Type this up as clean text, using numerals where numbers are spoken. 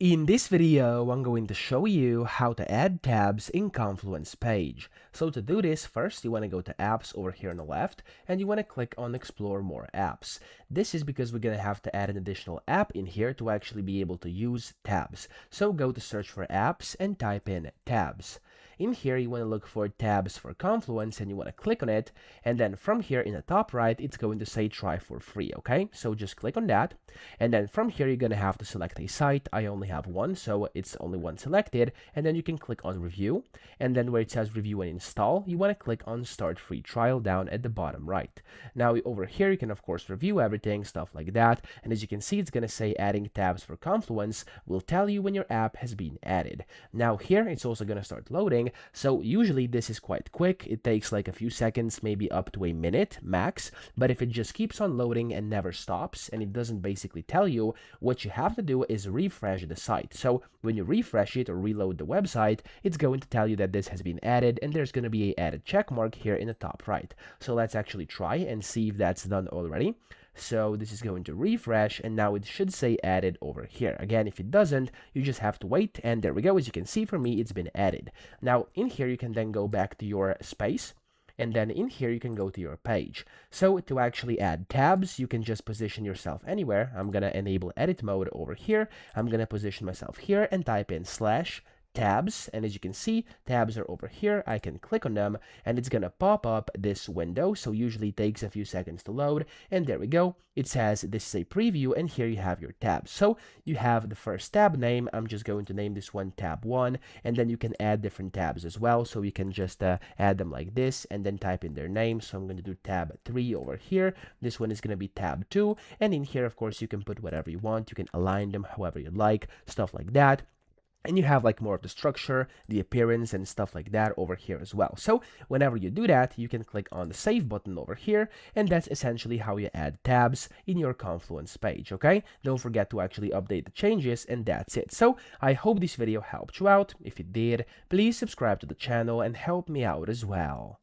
In this video, I'm going to show you how to add tabs in Confluence page. So to do this, first you want to go to apps over here on the left and you want to click on explore more apps. This is because we're going to have to add an additional app in here to actually be able to use tabs. So go to search for apps and type in tabs. In here, you want to look for tabs for Confluence and you want to click on it. And then from here in the top right, it's going to say try for free. Okay, so just click on that. And then from here, you're going to have to select a site. I only have one, so it's only one selected. And then you can click on review. And then where it says review and install, you want to click on start free trial down at the bottom right. Now over here, you can of course review everything, stuff like that. And as you can see, it's going to say adding tabs for Confluence will tell you when your app has been added. Now here, it's also going to start loading. So usually this is quite quick. It takes like a few seconds, maybe up to a minute max. But if it just keeps on loading and never stops, and it doesn't basically tell you, what you have to do is refresh the site. So when you refresh it or reload the website, it's going to tell you that this has been added, and there's going to be a added check mark here in the top right. So let's actually try and see if that's done already. So this is going to refresh, and now it should say added over here. Again, if it doesn't, you just have to wait, and there we go. As you can see, for me, it's been added. Now in here, you can then go back to your space, and then in here you can go to your page. So to actually add tabs, you can just position yourself anywhere. I'm gonna enable edit mode over here. I'm gonna position myself here and type in /tabs, and as you can see, tabs are over here. I can click on them and it's gonna pop up this window. So usually it takes a few seconds to load, and there we go. It says this is a preview, and here you have your tabs. So you have the first tab name. I'm just going to name this one tab 1, and then you can add different tabs as well. So you can just add them like this and then type in their name. So I'm going to do tab 3 over here. This one is going to be tab 2, and in here of course you can put whatever you want. You can align them however you like, stuff like that. And you have like more of the structure, the appearance, and stuff like that over here as well. So whenever you do that, you can click on the save button over here, and that's essentially how you add tabs in your Confluence page. Okay, don't forget to actually update the changes, and that's it. So I hope this video helped you out. If it did, please subscribe to the channel and help me out as well.